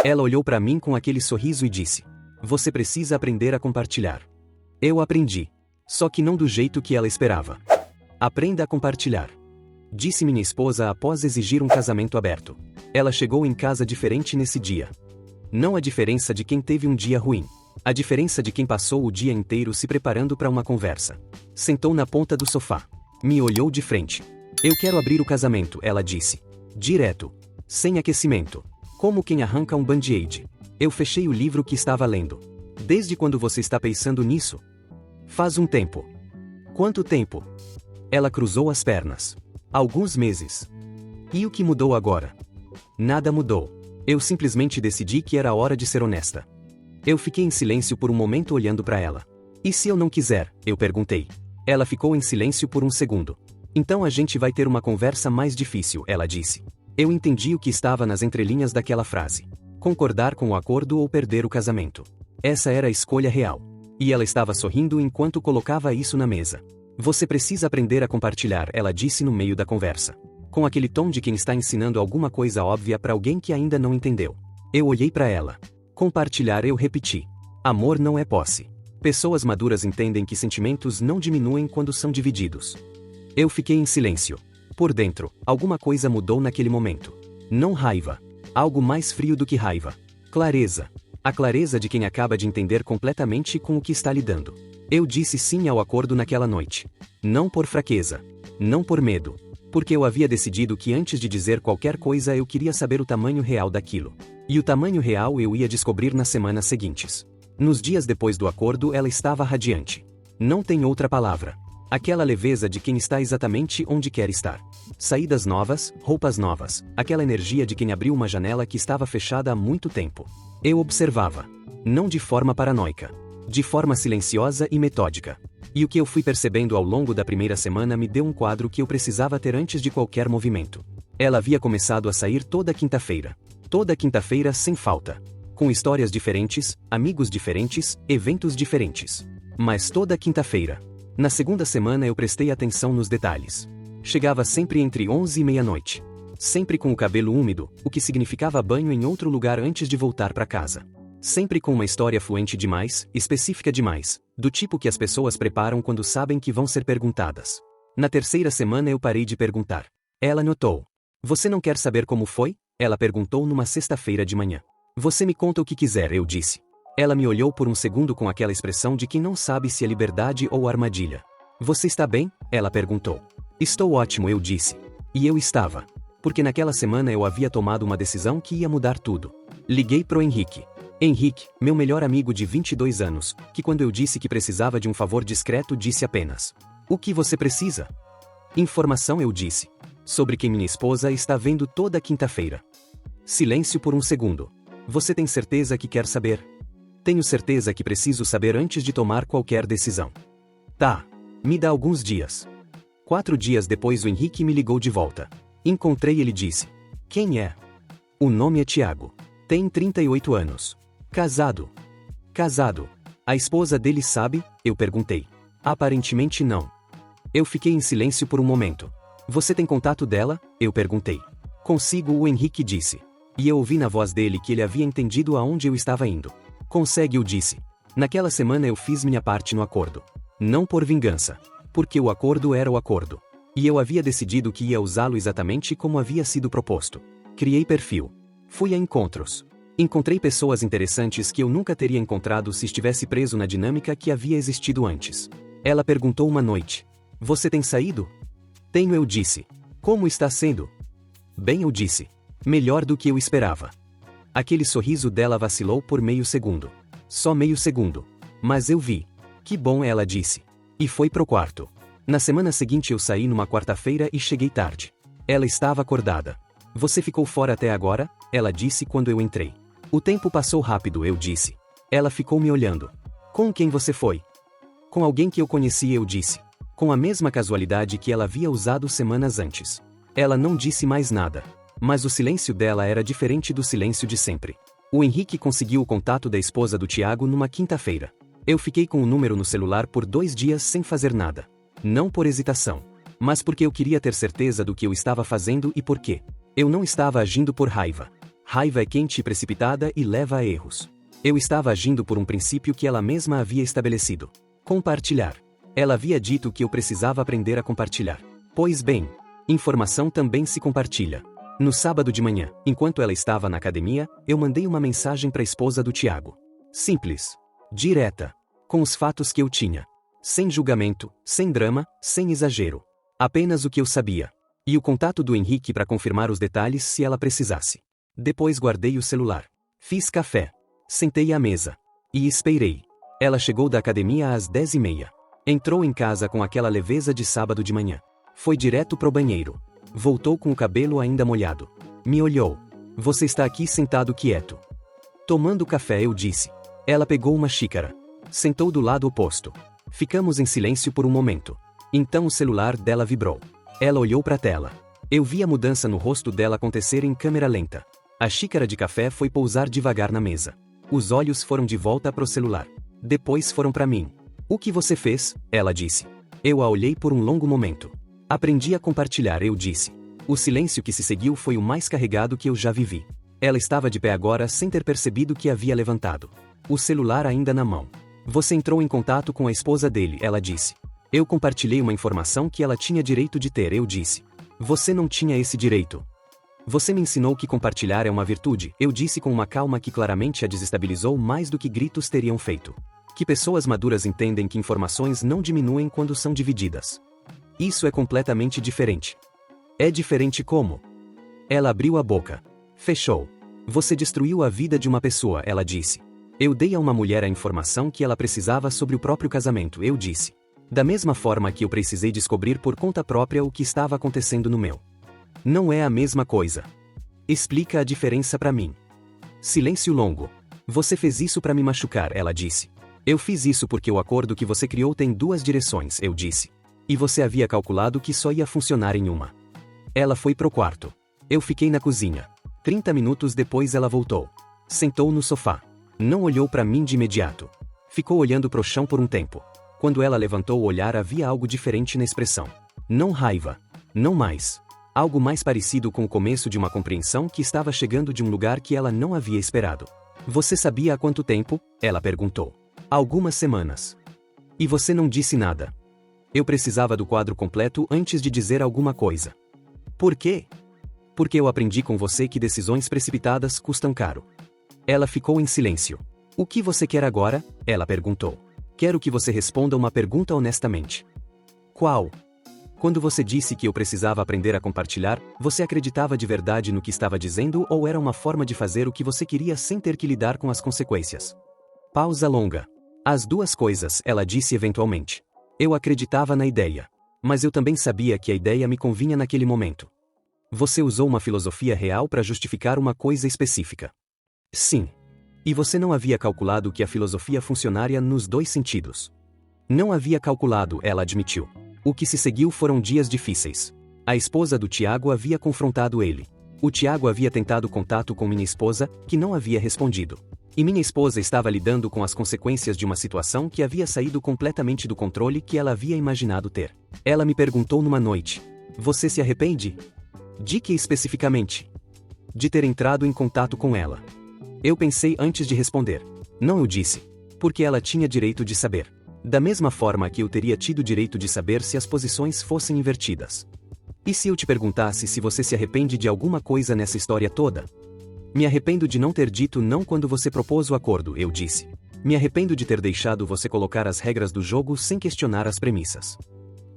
Ela olhou para mim com aquele sorriso e disse: "Você precisa aprender a compartilhar." Eu aprendi. Só que não do jeito que ela esperava. "Aprenda a compartilhar", disse minha esposa após exigir um casamento aberto. Ela chegou em casa diferente nesse dia. Não a diferença de quem teve um dia ruim. A diferença de quem passou o dia inteiro se preparando para uma conversa. Sentou na ponta do sofá. Me olhou de frente. "Eu quero abrir o casamento", ela disse. Direto. Sem aquecimento. Como quem arranca um band-aid. Eu fechei o livro que estava lendo. "Desde quando você está pensando nisso?" "Faz um tempo." "Quanto tempo?" Ela cruzou as pernas. "Alguns meses." "E o que mudou agora?" "Nada mudou. Eu simplesmente decidi que era hora de ser honesta." Eu fiquei em silêncio por um momento olhando para ela. "E se eu não quiser?" eu perguntei. Ela ficou em silêncio por um segundo. "Então a gente vai ter uma conversa mais difícil", ela disse. Eu entendi o que estava nas entrelinhas daquela frase. Concordar com o acordo ou perder o casamento. Essa era a escolha real. E ela estava sorrindo enquanto colocava isso na mesa. "Você precisa aprender a compartilhar", ela disse no meio da conversa. Com aquele tom de quem está ensinando alguma coisa óbvia para alguém que ainda não entendeu. Eu olhei para ela. "Compartilhar", eu repeti. "Amor não é posse." Pessoas maduras entendem que sentimentos não diminuem quando são divididos. Eu fiquei em silêncio. Por dentro, alguma coisa mudou naquele momento. Não raiva. Algo mais frio do que raiva. Clareza. A clareza de quem acaba de entender completamente com o que está lidando. Eu disse sim ao acordo naquela noite. Não por fraqueza. Não por medo. Porque eu havia decidido que antes de dizer qualquer coisa eu queria saber o tamanho real daquilo. E o tamanho real eu ia descobrir nas semanas seguintes. Nos dias depois do acordo ela estava radiante. Não tem outra palavra. Aquela leveza de quem está exatamente onde quer estar. Saídas novas, roupas novas, aquela energia de quem abriu uma janela que estava fechada há muito tempo. Eu observava. Não de forma paranoica. De forma silenciosa e metódica. E o que eu fui percebendo ao longo da primeira semana me deu um quadro que eu precisava ter antes de qualquer movimento. Ela havia começado a sair toda quinta-feira. Toda quinta-feira sem falta. Com histórias diferentes, amigos diferentes, eventos diferentes. Mas toda quinta-feira. Na segunda semana eu prestei atenção nos detalhes. Chegava sempre entre 11 e meia-noite. Sempre com o cabelo úmido, o que significava banho em outro lugar antes de voltar para casa. Sempre com uma história fluente demais, específica demais, do tipo que as pessoas preparam quando sabem que vão ser perguntadas. Na terceira semana eu parei de perguntar. Ela notou. "Você não quer saber como foi?" ela perguntou numa sexta-feira de manhã. "Você me conta o que quiser", eu disse. Ela me olhou por um segundo com aquela expressão de quem não sabe se é liberdade ou armadilha. "Você está bem?" ela perguntou. "Estou ótimo", eu disse. E eu estava. Porque naquela semana eu havia tomado uma decisão que ia mudar tudo. Liguei pro Henrique. Henrique, meu melhor amigo de 22 anos, que quando eu disse que precisava de um favor discreto disse apenas: "O que você precisa?" "Informação", eu disse. "Sobre quem minha esposa está vendo toda quinta-feira." Silêncio por um segundo. "Você tem certeza que quer saber?" "Tenho certeza que preciso saber antes de tomar qualquer decisão." "Tá. Me dá alguns dias." 4 dias depois o Henrique me ligou de volta. Encontrei, ele disse. "Quem é?" "O nome é Tiago. Tem 38 anos. Casado." "Casado. A esposa dele sabe?" eu perguntei. "Aparentemente não." Eu fiquei em silêncio por um momento. "Você tem contato dela?" eu perguntei. "Consigo", o Henrique disse. E eu ouvi na voz dele que ele havia entendido aonde eu estava indo. "Consegue", eu disse. Naquela semana eu fiz minha parte no acordo. Não por vingança. Porque o acordo era o acordo. E eu havia decidido que ia usá-lo exatamente como havia sido proposto. Criei perfil. Fui a encontros. Encontrei pessoas interessantes que eu nunca teria encontrado se estivesse preso na dinâmica que havia existido antes. Ela perguntou uma noite. "Você tem saído?" "Tenho", eu disse. "Como está sendo?" "Bem", eu disse. "Melhor do que eu esperava." Aquele sorriso dela vacilou por meio segundo. Só meio segundo. Mas eu vi. "Que bom", ela disse. E foi pro quarto. Na semana seguinte eu saí numa quarta-feira e cheguei tarde. Ela estava acordada. "Você ficou fora até agora?" ela disse quando eu entrei. "O tempo passou rápido", eu disse. Ela ficou me olhando. "Com quem você foi?" "Com alguém que eu conhecia", eu disse. Com a mesma casualidade que ela havia usado semanas antes. Ela não disse mais nada. Mas o silêncio dela era diferente do silêncio de sempre. O Henrique conseguiu o contato da esposa do Tiago numa quinta-feira. Eu fiquei com o número no celular por 2 dias sem fazer nada. Não por hesitação. Mas porque eu queria ter certeza do que eu estava fazendo e por quê. Eu não estava agindo por raiva. Raiva é quente e precipitada e leva a erros. Eu estava agindo por um princípio que ela mesma havia estabelecido. Compartilhar. Ela havia dito que eu precisava aprender a compartilhar. Pois bem, informação também se compartilha. No sábado de manhã, enquanto ela estava na academia, eu mandei uma mensagem para a esposa do Tiago. Simples. Direta. Com os fatos que eu tinha. Sem julgamento, sem drama, sem exagero. Apenas o que eu sabia. E o contato do Henrique para confirmar os detalhes se ela precisasse. Depois guardei o celular. Fiz café. Sentei à mesa. E esperei. Ela chegou da academia às 10h30. Entrou em casa com aquela leveza de sábado de manhã. Foi direto pro banheiro. Voltou com o cabelo ainda molhado. Me olhou. Você está aqui sentado quieto. Tomando café, eu disse. Ela pegou uma xícara. Sentou do lado oposto. Ficamos em silêncio por um momento. Então o celular dela vibrou. Ela olhou para a tela. Eu vi a mudança no rosto dela acontecer em câmera lenta. A xícara de café foi pousar devagar na mesa. Os olhos foram de volta para o celular. Depois foram para mim. O que você fez? Ela disse. Eu a olhei por um longo momento. Aprendi a compartilhar, eu disse. O silêncio que se seguiu foi o mais carregado que eu já vivi. Ela estava de pé agora sem ter percebido que havia levantado. O celular ainda na mão. Você entrou em contato com a esposa dele, ela disse. Eu compartilhei uma informação que ela tinha direito de ter, eu disse. Você não tinha esse direito. Você me ensinou que compartilhar é uma virtude, eu disse com uma calma que claramente a desestabilizou mais do que gritos teriam feito. Que pessoas maduras entendem que informações não diminuem quando são divididas. Isso é completamente diferente. É diferente como? Ela abriu a boca. Fechou. Você destruiu a vida de uma pessoa, ela disse. Eu dei a uma mulher a informação que ela precisava sobre o próprio casamento, eu disse. Da mesma forma que eu precisei descobrir por conta própria o que estava acontecendo no meu. Não é a mesma coisa. Explica a diferença para mim. Silêncio longo. Você fez isso para me machucar, ela disse. Eu fiz isso porque o acordo que você criou tem duas direções, eu disse. E você havia calculado que só ia funcionar em uma. Ela foi pro quarto. Eu fiquei na cozinha. 30 minutos depois ela voltou. Sentou no sofá. Não olhou para mim de imediato. Ficou olhando pro chão por um tempo. Quando ela levantou o olhar havia algo diferente na expressão. Não raiva. Não mais. Algo mais parecido com o começo de uma compreensão que estava chegando de um lugar que ela não havia esperado. Você sabia há quanto tempo? Ela perguntou. Algumas semanas. E você não disse nada. Eu precisava do quadro completo antes de dizer alguma coisa. Por quê? Porque eu aprendi com você que decisões precipitadas custam caro. Ela ficou em silêncio. O que você quer agora? Ela perguntou. Quero que você responda uma pergunta honestamente. Qual? Quando você disse que eu precisava aprender a compartilhar, você acreditava de verdade no que estava dizendo ou era uma forma de fazer o que você queria sem ter que lidar com as consequências? Pausa longa. As duas coisas, ela disse eventualmente. Eu acreditava na ideia. Mas eu também sabia que a ideia me convinha naquele momento. Você usou uma filosofia real para justificar uma coisa específica. Sim. E você não havia calculado que a filosofia funcionaria nos dois sentidos. Não havia calculado, ela admitiu. O que se seguiu foram dias difíceis. A esposa do Tiago havia confrontado ele. O Tiago havia tentado contato com minha esposa, que não havia respondido. E minha esposa estava lidando com as consequências de uma situação que havia saído completamente do controle que ela havia imaginado ter. Ela me perguntou numa noite. Você se arrepende? De que especificamente? De ter entrado em contato com ela. Eu pensei antes de responder. Não, eu disse. Porque ela tinha direito de saber. Da mesma forma que eu teria tido direito de saber se as posições fossem invertidas. E se eu te perguntasse se você se arrepende de alguma coisa nessa história toda? Me arrependo de não ter dito não quando você propôs o acordo, eu disse. Me arrependo de ter deixado você colocar as regras do jogo sem questionar as premissas.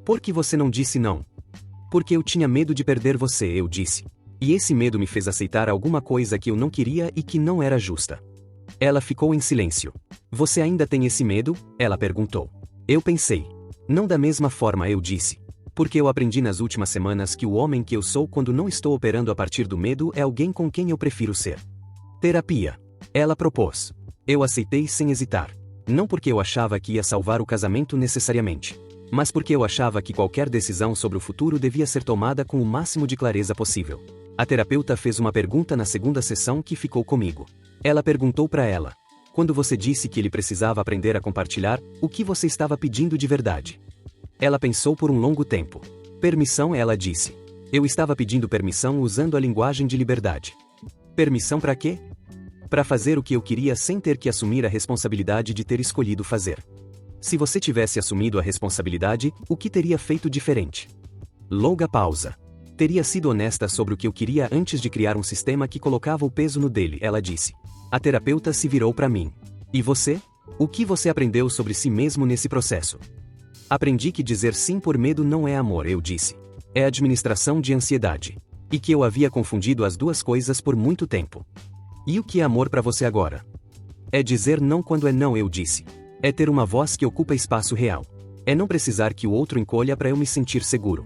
Por que você não disse não? Porque eu tinha medo de perder você, eu disse. E esse medo me fez aceitar alguma coisa que eu não queria e que não era justa. Ela ficou em silêncio. Você ainda tem esse medo? Ela perguntou. Eu pensei. Não da mesma forma, eu disse. Porque eu aprendi nas últimas semanas que o homem que eu sou quando não estou operando a partir do medo é alguém com quem eu prefiro ser. Terapia. Ela propôs. Eu aceitei sem hesitar. Não porque eu achava que ia salvar o casamento necessariamente. Mas porque eu achava que qualquer decisão sobre o futuro devia ser tomada com o máximo de clareza possível. A terapeuta fez uma pergunta na segunda sessão que ficou comigo. Ela perguntou para ela. Quando você disse que ele precisava aprender a compartilhar, o que você estava pedindo de verdade? Ela pensou por um longo tempo. Permissão, ela disse. Eu estava pedindo permissão usando a linguagem de liberdade. Permissão para quê? Para fazer o que eu queria sem ter que assumir a responsabilidade de ter escolhido fazer. Se você tivesse assumido a responsabilidade, o que teria feito diferente? Longa pausa. Teria sido honesta sobre o que eu queria antes de criar um sistema que colocava o peso no dele, ela disse. A terapeuta se virou para mim. E você? O que você aprendeu sobre si mesmo nesse processo? Aprendi que dizer sim por medo não é amor, eu disse. É administração de ansiedade. E que eu havia confundido as duas coisas por muito tempo. E o que é amor para você agora? É dizer não quando é não, eu disse. É ter uma voz que ocupa espaço real. É não precisar que o outro encolha para eu me sentir seguro.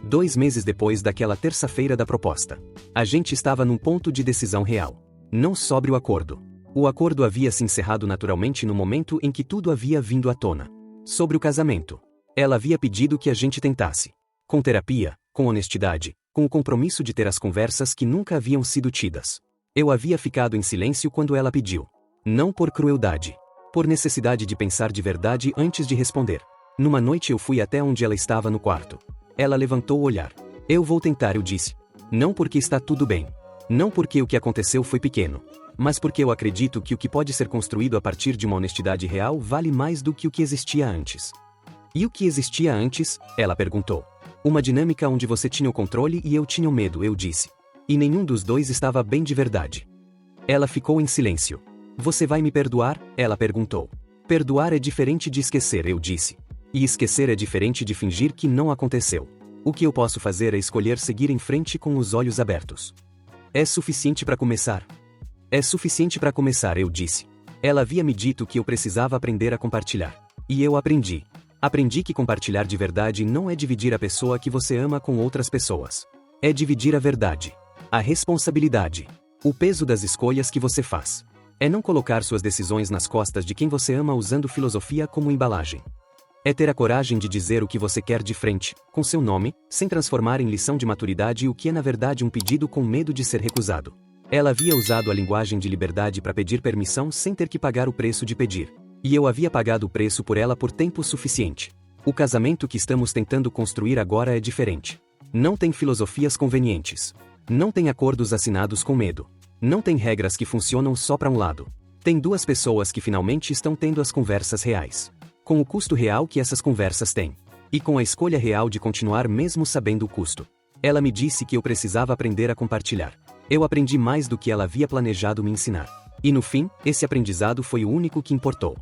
2 meses depois daquela terça-feira da proposta, a gente estava num ponto de decisão real. Não sobre o acordo. O acordo havia se encerrado naturalmente no momento em que tudo havia vindo à tona. Sobre o casamento. Ela havia pedido que a gente tentasse. Com terapia, com honestidade, com o compromisso de ter as conversas que nunca haviam sido tidas. Eu havia ficado em silêncio quando ela pediu. Não por crueldade. Por necessidade de pensar de verdade antes de responder. Numa noite eu fui até onde ela estava no quarto. Ela levantou o olhar. Eu vou tentar, eu disse. Não porque está tudo bem. Não porque o que aconteceu foi pequeno. Mas porque eu acredito que o que pode ser construído a partir de uma honestidade real vale mais do que o que existia antes. E o que existia antes? Ela perguntou. Uma dinâmica onde você tinha o controle e eu tinha o medo, eu disse. E nenhum dos dois estava bem de verdade. Ela ficou em silêncio. Você vai me perdoar? Ela perguntou. Perdoar é diferente de esquecer, eu disse. E esquecer é diferente de fingir que não aconteceu. O que eu posso fazer é escolher seguir em frente com os olhos abertos. É suficiente para começar? É suficiente para começar, eu disse. Ela havia me dito que eu precisava aprender a compartilhar. E eu aprendi. Aprendi que compartilhar de verdade não é dividir a pessoa que você ama com outras pessoas. É dividir a verdade. A responsabilidade. O peso das escolhas que você faz. É não colocar suas decisões nas costas de quem você ama usando filosofia como embalagem. É ter a coragem de dizer o que você quer de frente, com seu nome, sem transformar em lição de maturidade o que é na verdade um pedido com medo de ser recusado. Ela havia usado a linguagem de liberdade para pedir permissão sem ter que pagar o preço de pedir. E eu havia pagado o preço por ela por tempo suficiente. O casamento que estamos tentando construir agora é diferente. Não tem filosofias convenientes. Não tem acordos assinados com medo. Não tem regras que funcionam só para um lado. Tem duas pessoas que finalmente estão tendo as conversas reais. Com o custo real que essas conversas têm. E com a escolha real de continuar mesmo sabendo o custo. Ela me disse que eu precisava aprender a compartilhar. Eu aprendi mais do que ela havia planejado me ensinar. E no fim, esse aprendizado foi o único que importou.